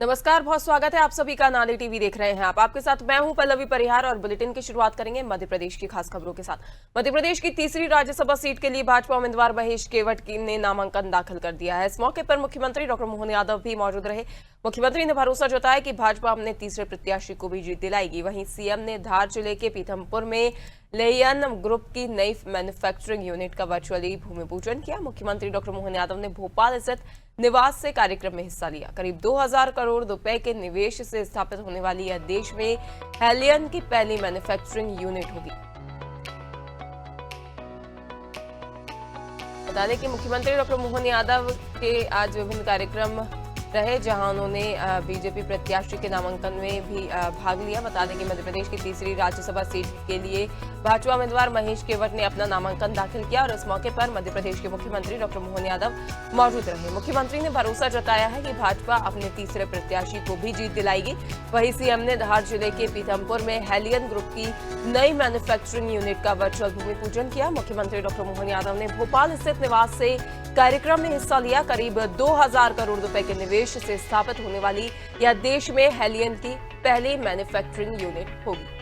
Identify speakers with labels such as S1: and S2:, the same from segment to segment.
S1: नमस्कार, बहुत स्वागत है आप सभी का। नारी टीवी देख रहे हैं आप। आपके साथ मैं हूं पल्लवी परिहार और बुलेटिन की शुरुआत करेंगे मध्य प्रदेश की खास खबरों के साथ। मध्य प्रदेश की तीसरी राज्यसभा सीट के लिए भाजपा उम्मीदवार महेश केवट ने नामांकन दाखिल कर दिया है। इस मौके पर मुख्यमंत्री डॉक्टर मोहन यादव भी मौजूद रहे। मुख्यमंत्री ने भरोसा जताया कि भाजपा अपने तीसरे प्रत्याशी को भी जीत दिलाएगी। वहीं सीएम ने धार जिले के पीथमपुर में लेयन ग्रुप की नई मैन्युफैक्चरिंग यूनिट का वर्चुअली भूमि पूजन किया। मुख्यमंत्री डॉक्टर मोहन यादव ने भोपाल स्थित निवास से कार्यक्रम में हिस्सा लिया। करीब 2000 करोड़ रुपए के निवेश से स्थापित होने वाली यह देश में हेलियन की पहली मैन्युफैक्चरिंग यूनिट होगी। बता दें कि मुख्यमंत्री डॉक्टर मोहन यादव के आज विभिन्न कार्यक्रम रहे, जहां उन्होंने बीजेपी प्रत्याशी के नामांकन में भी भाग लिया। बता दें कि मध्य प्रदेश की तीसरी राज्यसभा सीट के लिए भाजपा उम्मीदवार महेश केवट ने अपना नामांकन दाखिल किया और इस मौके पर मध्य प्रदेश के मुख्यमंत्री डॉक्टर मोहन यादव मौजूद रहे। मुख्यमंत्री ने भरोसा जताया है कि भाजपा अपने तीसरे प्रत्याशी को भी जीत दिलाएगी। वहीं सीएम ने धार जिले के पीथमपुर में हेलियन ग्रुप की नई मैन्युफैक्चरिंग यूनिट का वर्चुअल भूमि पूजन किया। मुख्यमंत्री डॉक्टर मोहन यादव ने भोपाल स्थित निवास से कार्यक्रम में हिस्सा लिया। करीब 2000 करोड़ रुपए के निवेश से स्थापित होने वाली यह देश में हेलियन की पहली मैन्युफैक्चरिंग यूनिट होगी।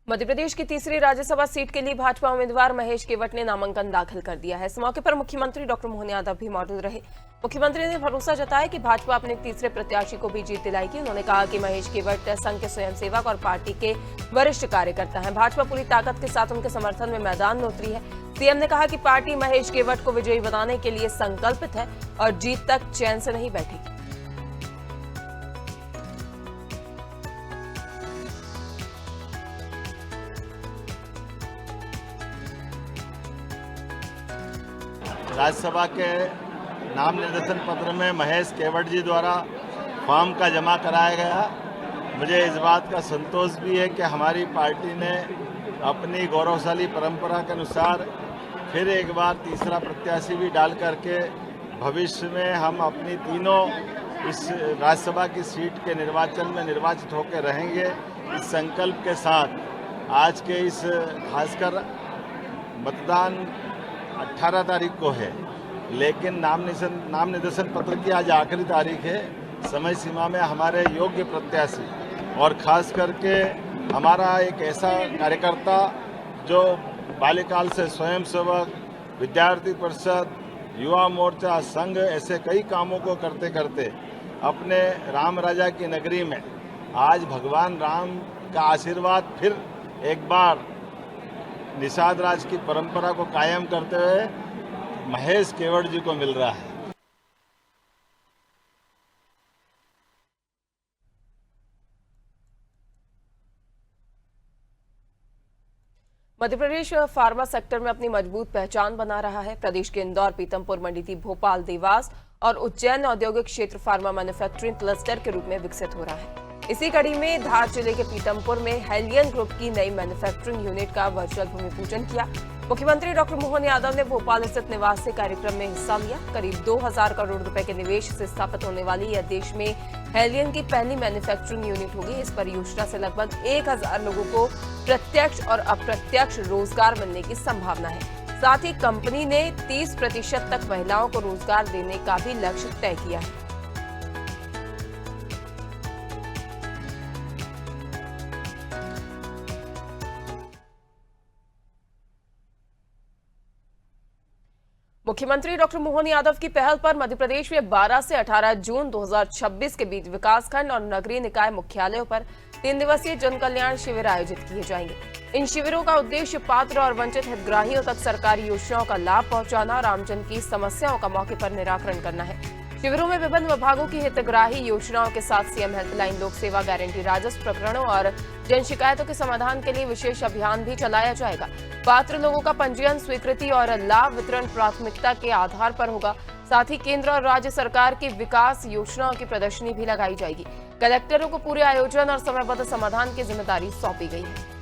S1: मध्य प्रदेश की तीसरी राज्यसभा सीट के लिए भाजपा उम्मीदवार महेश केवट ने नामांकन दाखिल कर दिया है। इस मौके पर मुख्यमंत्री डॉक्टर मोहन यादव भी मौजूद रहे। मुख्यमंत्री ने भरोसा जताया कि भाजपा अपने तीसरे प्रत्याशी को भी जीत दिलाएगी। उन्होंने कहा कि महेश केवट संघ के स्वयंसेवक और पार्टी के वरिष्ठ कार्यकर्ता हैं। भाजपा पूरी ताकत के साथ उनके समर्थन में मैदान में उतरी है। सीएम ने कहा कि पार्टी महेश केवट को विजयी बनाने के लिए संकल्पित है और जीत तक चैन से नहीं बैठेगी।
S2: राज्यसभा के नाम निर्देशन पत्र में महेश केवट जी द्वारा फॉर्म का जमा कराया गया। मुझे इस बात का संतोष भी है कि हमारी पार्टी ने अपनी गौरवशाली परंपरा के अनुसार फिर एक बार तीसरा प्रत्याशी भी डाल करके भविष्य में हम अपनी तीनों इस राज्यसभा की सीट के निर्वाचन में निर्वाचित होकर रहेंगे। इस संकल्प के साथ आज के इस खासकर मतदान 18 तारीख को है, लेकिन नाम निर्देशन पत्र की आज आखिरी तारीख है। समय सीमा में हमारे योग्य प्रत्याशी और खास करके हमारा एक ऐसा कार्यकर्ता जो बाल्यकाल से स्वयंसेवक, विद्यार्थी परिषद, युवा मोर्चा, संघ, ऐसे कई कामों को करते करते अपने राम राजा की नगरी में आज भगवान राम का आशीर्वाद फिर एक बार निषाद राज की परंपरा को कायम करते हुए महेश केवट जी को मिल रहा है।
S1: मध्य प्रदेश फार्मा सेक्टर में अपनी मजबूत पहचान बना रहा है। प्रदेश के इंदौर, पीथमपुर, मंडीदीप, भोपाल, देवास और उज्जैन औद्योगिक क्षेत्र फार्मा मैन्युफैक्चरिंग क्लस्टर के रूप में विकसित हो रहा है। इसी कड़ी में धार जिले के पीथमपुर में हेलियन ग्रुप की नई मैन्युफैक्चरिंग यूनिट का वर्चुअल भूमि पूजन किया। मुख्यमंत्री डॉक्टर मोहन यादव ने भोपाल स्थित निवास से कार्यक्रम में हिस्सा लिया। करीब 2000 करोड़ रुपए के निवेश से स्थापित होने वाली यह देश में हेलियन की पहली मैन्युफैक्चरिंग यूनिट होगी। इस परियोजना से लगभग 1000 लोगों को प्रत्यक्ष और अप्रत्यक्ष रोजगार मिलने की संभावना है। साथ ही कंपनी ने 30% तक महिलाओं को रोजगार देने का भी लक्ष्य तय किया है। मुख्यमंत्री डॉक्टर मोहन यादव की पहल पर मध्य प्रदेश में 12 से 18 जून 2026 के बीच विकासखंड और नगरीय निकाय मुख्यालयों पर 3 दिवसीय जन कल्याण शिविर आयोजित किए जाएंगे। इन शिविरों का उद्देश्य पात्र और वंचित हितग्राहियों तक सरकारी योजनाओं का लाभ पहुंचाना और आमजन की समस्याओं का मौके पर निराकरण करना है। शिविरों में विभिन्न विभागों की हितग्राही योजनाओं के साथ सीएम हेल्पलाइन, लोक सेवा गारंटी, राजस्व प्रकरणों और जन शिकायतों के समाधान के लिए विशेष अभियान भी चलाया जाएगा। पात्र लोगों का पंजीयन, स्वीकृति और लाभ वितरण प्राथमिकता के आधार पर होगा। साथ ही केंद्र और राज्य सरकार की विकास योजनाओं की प्रदर्शनी भी लगाई जाएगी। कलेक्टरों को पूरे आयोजन और समयबद्ध समाधान की जिम्मेदारी सौंपी गई है।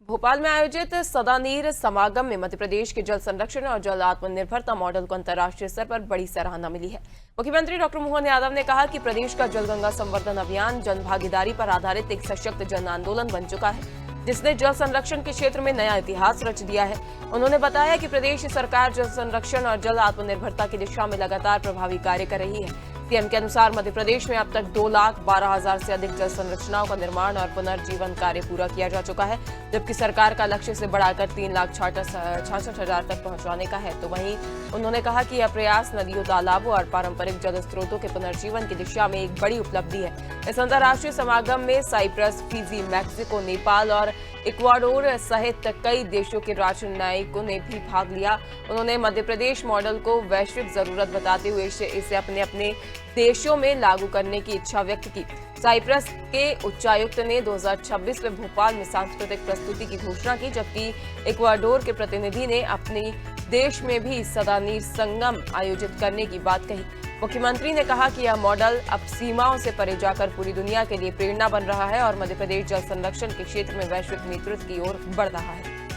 S1: भोपाल में आयोजित सदानीर समागम में मध्य प्रदेश के जल संरक्षण और जल आत्मनिर्भरता मॉडल को अंतर्राष्ट्रीय स्तर पर बड़ी सराहना मिली है। मुख्यमंत्री डॉक्टर मोहन यादव ने कहा कि प्रदेश का जल गंगा संवर्धन अभियान जन भागीदारी पर आधारित एक सशक्त जन आंदोलन बन चुका है, जिसने जल संरक्षण के क्षेत्र में नया इतिहास रच दिया है। उन्होंने बताया कि प्रदेश सरकार जल संरक्षण और जल आत्मनिर्भरता की दिशा में लगातार प्रभावी कार्य कर रही है। सीएम के अनुसार मध्य प्रदेश में अब तक 2,12,000 से अधिक जल संरचनाओं का निर्माण और पुनर्जीवन कार्य पूरा किया जा चुका है, जबकि सरकार का लक्ष्य से बढ़ाकर 3,66,000 तक पहुंचाने का है। तो वहीं उन्होंने कहा कि यह प्रयास नदियों, तालाबों और पारंपरिक जल स्रोतों के पुनर्जीवन की दिशा में एक बड़ी उपलब्धि है। इस अंतर्राष्ट्रीय समागम में साइप्रस, फिजी, मैक्सिको, नेपाल और इक्वाडोर सहित कई देशों के राजनयिकों ने भी भाग लिया। उन्होंने मध्य प्रदेश मॉडल को वैश्विक जरूरत बताते हुए इसे अपने अपने देशों में लागू करने की इच्छा व्यक्त की। साइप्रस के उच्चायुक्त ने 2026 में भोपाल में सांस्कृतिक प्रस्तुति की घोषणा की, जबकि इक्वाडोर के प्रतिनिधि ने अपने देश में भी सदानीर संगम आयोजित करने की बात कही। मुख्यमंत्री ने कहा कि यह मॉडल अब सीमाओं से परे जाकर पूरी दुनिया के लिए प्रेरणा बन रहा है और मध्य प्रदेश जल संरक्षण के क्षेत्र में वैश्विक नेतृत्व की ओर बढ़ रहा है।